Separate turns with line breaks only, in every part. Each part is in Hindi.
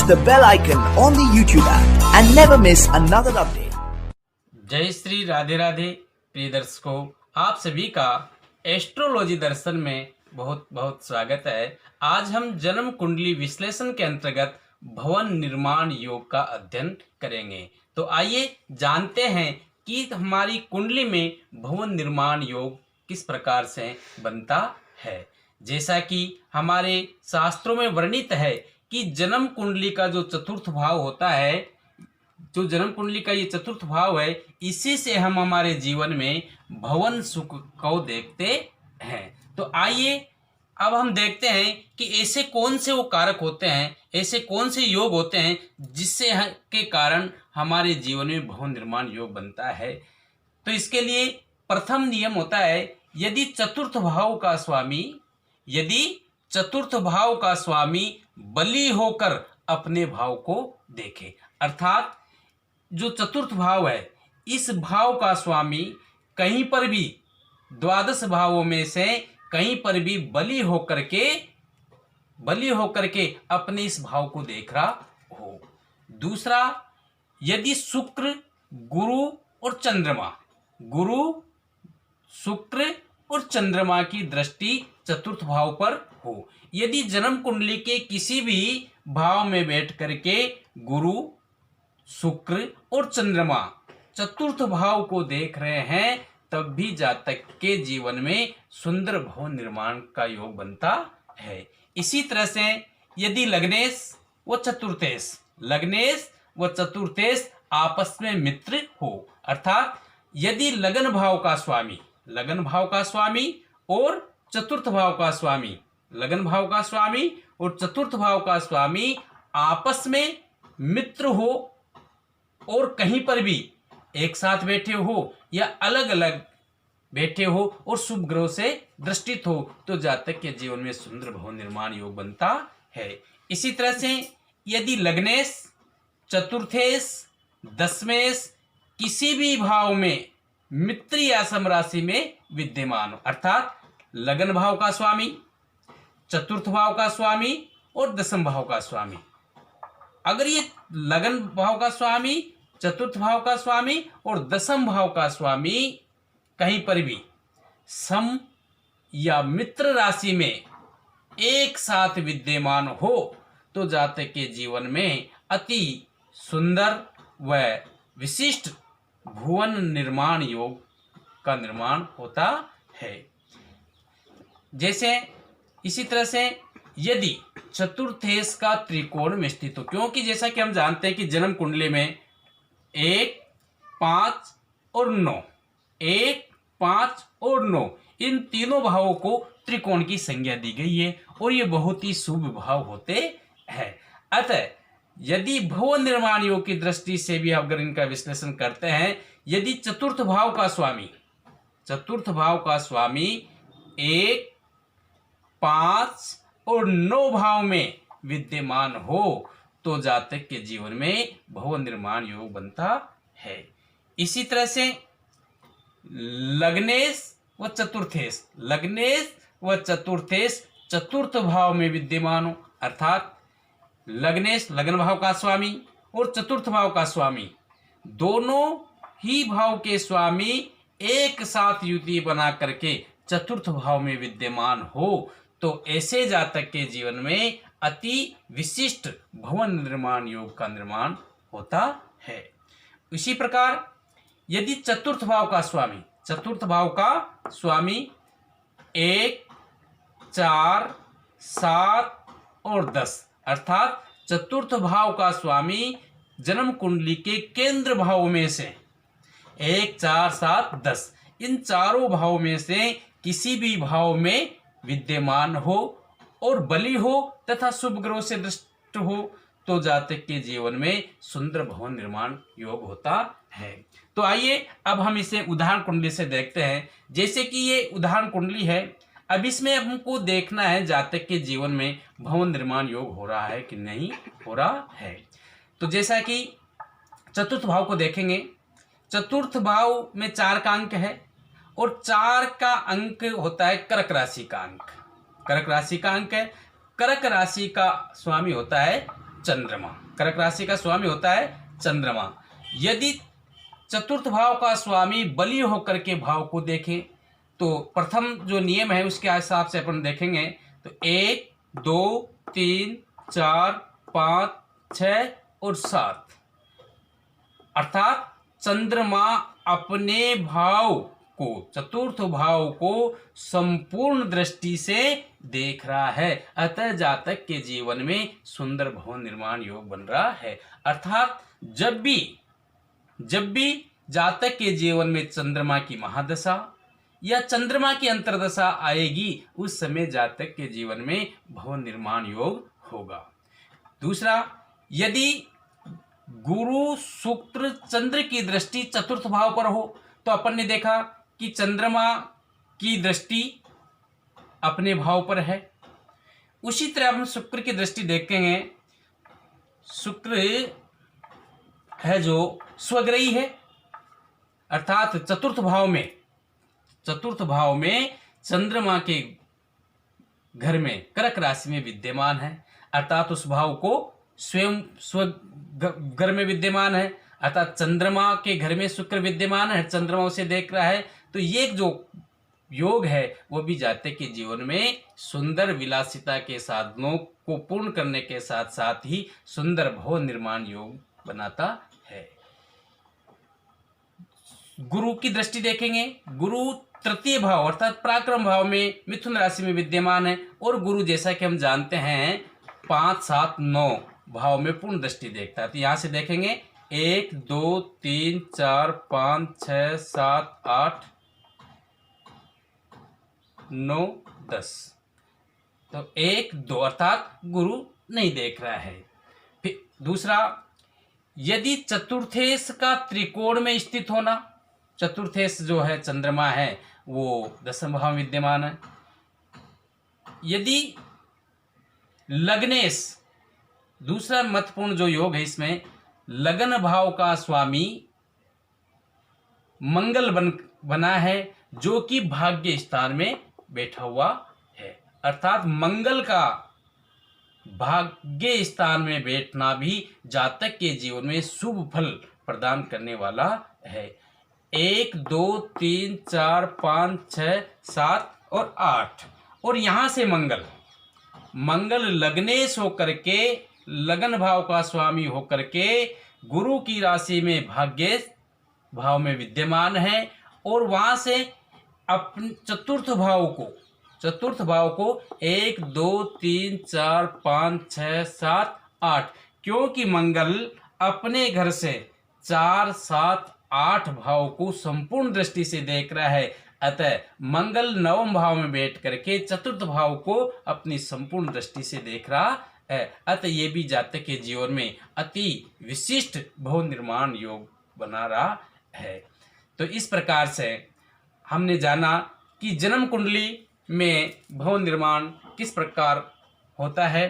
the bell icon on the YouTube app and never miss another update.
जय श्री राधे राधे प्रिय दर्शकों, आप सभी का एस्ट्रोलॉजी दर्शन में बहुत बहुत स्वागत है। आज हम जन्म कुंडली विश्लेषण के अंतर्गत भवन निर्माण योग का अध्ययन करेंगे। तो आइए जानते हैं कि हमारी कुंडली में भवन निर्माण योग किस प्रकार से बनता है। जैसा कि हमारे शास्त्रों में वर्णित है कि जन्म कुंडली का जो चतुर्थ भाव होता है, जो जन्म कुंडली का ये चतुर्थ भाव है, इसी से हम हमारे जीवन में भवन सुख को देखते हैं। तो आइए अब हम देखते हैं कि ऐसे कौन से वो कारक होते हैं, ऐसे कौन से योग होते हैं जिससे के कारण हमारे जीवन में भवन निर्माण योग बनता है। तो इसके लिए प्रथम नियम होता है, यदि चतुर्थ भाव का स्वामी बली होकर अपने भाव को देखे, अर्थात जो चतुर्थ भाव है, इस भाव का स्वामी कहीं पर भी द्वादश भावों में से कहीं पर भी बली होकर के अपने इस भाव को देख रहा हो। दूसरा, यदि शुक्र, शुक्र और चंद्रमा की दृष्टि चतुर्थ भाव पर हो, यदि जन्म कुंडली के किसी भी भाव में बैठ करके गुरु, शुक्र और चंद्रमा चतुर्थ भाव को देख रहे हैं, तब भी जातक के जीवन में सुंदर भवन निर्माण का योग बनता है। इसी तरह से यदि लग्नेश व चतुर्थेश आपस में मित्र हो, अर्थात यदि लगन भाव का स्वामी और चतुर्थ भाव का स्वामी आपस में मित्र हो और कहीं पर भी एक साथ बैठे हो या अलग अलग बैठे हो और शुभ ग्रह से दृष्टित हो, तो जातक के जीवन में सुंदर भवन निर्माण योग बनता है। इसी तरह से यदि लग्नेश, चतुर्थेश, दशमेश किसी भी भाव में मित्र या समराशि में विद्यमान हो, अर्थात लगन भाव का स्वामी, चतुर्थ भाव का स्वामी और दशम भाव का स्वामी, अगर ये लगन भाव का स्वामी, चतुर्थ भाव का स्वामी और दशम भाव का स्वामी कहीं पर भी सम या मित्र राशि में एक साथ विद्यमान हो, तो जातक के जीवन में अति सुंदर व विशिष्ट भुवन निर्माण योग का निर्माण होता है। जैसे इसी तरह से यदि चतुर्थेश का त्रिकोण में स्थित हो, क्योंकि जैसा कि हम जानते हैं कि जन्म कुंडली में 1, 5 और 9 इन तीनों भावों को त्रिकोण की संज्ञा दी गई है और ये बहुत ही शुभ भाव होते हैं। अतः यदि भवन निर्माण योग की दृष्टि से भी अगर इनका विश्लेषण करते हैं, यदि चतुर्थ भाव का स्वामी 1, 5 और 9 भाव में विद्यमान हो, तो जातक के जीवन में भवन निर्माण योग बनता है। इसी तरह से लग्नेश व चतुर्थेश चतुर्थ भाव में विद्यमान हो, अर्थात लग्नेश लगन भाव का स्वामी और चतुर्थ भाव का स्वामी दोनों ही भाव के स्वामी एक साथ युति बना करके चतुर्थ भाव में विद्यमान हो, तो ऐसे जातक के जीवन में अति विशिष्ट भवन निर्माण योग का निर्माण होता है। इसी प्रकार यदि चतुर्थ भाव का स्वामी 1, 4, 7 और 10, अर्थात चतुर्थ भाव का स्वामी जन्म कुंडली के केंद्र भाव में से 1, 4, 7, 10 इन चारों भाव में से किसी भी भाव में विद्यमान हो और बली हो तथा शुभ ग्रह से दृष्ट हो, तो जातक के जीवन में सुंदर भवन निर्माण योग होता है। तो आइए अब हम इसे उदाहरण कुंडली से देखते हैं। जैसे कि ये उदाहरण कुंडली है, अब इसमें हमको देखना है जातक के जीवन में भवन निर्माण योग हो रहा है कि नहीं हो रहा है। तो जैसा कि चतुर्थ भाव को देखेंगे, चतुर्थ भाव में 4 का अंक है और 4 का अंक होता है कर्क राशि का अंक। कर्क राशि का स्वामी होता है चंद्रमा। कर्क राशि का स्वामी होता है चंद्रमा। यदि चतुर्थ भाव का स्वामी बलीय होकर के भाव को देखें तो प्रथम जो नियम है उसके हिसाब से अपन देखेंगे तो 1, 2, 3, 4, 5, 6 और 7, अर्थात चंद्रमा अपने भाव को, चतुर्थ भाव को संपूर्ण दृष्टि से देख रहा है। अतः जातक के जीवन में सुंदर भवन निर्माण योग बन रहा है। अर्थात जब भी जातक के जीवन में चंद्रमा की महादशा या चंद्रमा की अंतर्दशा आएगी उस समय जातक के जीवन में भवन निर्माण योग होगा। दूसरा, यदि गुरु शुक्र चंद्र की दृष्टि चतुर्थ भाव पर हो तो अपन ने देखा कि चंद्रमा की दृष्टि अपने भाव पर है। उसी तरह हम शुक्र की दृष्टि देखेंगे। शुक्र है जो स्वग्रही है, अर्थात चतुर्थ भाव में चंद्रमा के घर में कर्क राशि में विद्यमान है, अर्थात उस भाव को स्वयं घर में विद्यमान है, अर्थात चंद्रमा के घर में शुक्र विद्यमान है, चंद्रमा उसे देख रहा है। तो ये जो योग है वो भी जातक के जीवन में सुंदर विलासिता के साधनों को पूर्ण करने के साथ साथ ही सुंदर भवन निर्माण योग बनाता है। गुरु की दृष्टि देखेंगे। गुरु तृतीय भाव अर्थात पराक्रम भाव में मिथुन राशि में विद्यमान है और गुरु जैसा कि हम जानते हैं 5, 7, 9 भाव में पूर्ण दृष्टि देखता है। तो यहाँ से देखेंगे 1, 2, 3, 4, 5, 6, 7, 8, 9, 10। तो 1, 2 अर्थात गुरु नहीं देख रहा है। फिर दूसरा, यदि चतुर्थेश का त्रिकोण में स्थित होना, चतुर्थेश जो है चंद्रमा है वो 10वें भाव में विद्यमान है। यदि लग्नेश, दूसरा महत्वपूर्ण जो योग है इसमें, लगन भाव का स्वामी मंगल बना है जो कि भाग्य स्थान में बैठा हुआ है, अर्थात मंगल का भाग्य स्थान में बैठना भी जातक के जीवन में शुभ फल प्रदान करने वाला है। 1, 2, 3, 4, 5, 6, 7 और 8 और यहाँ से मंगल लग्नेश होकर के, लगन भाव का स्वामी होकर के गुरु की राशि में भाग्य भाव में विद्यमान है और वहाँ से अपने चतुर्थ भाव को 1, 2, 3, 4, 5, 6, 7, 8, क्योंकि मंगल अपने घर से 4, 7, 8 भाव को संपूर्ण दृष्टि से देख रहा है। अतः मंगल 9वें भाव में बैठ करके चतुर्थ भाव को अपनी संपूर्ण दृष्टि से देख रहा है। अतः ये भी जातक के जीवन में अति विशिष्ट भवन निर्माण योग बना रहा है। तो इस प्रकार से हमने जाना कि जन्म कुंडली में भवन निर्माण किस प्रकार होता है।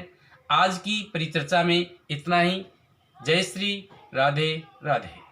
आज की परिचर्चा में इतना ही। जय श्री राधे राधे।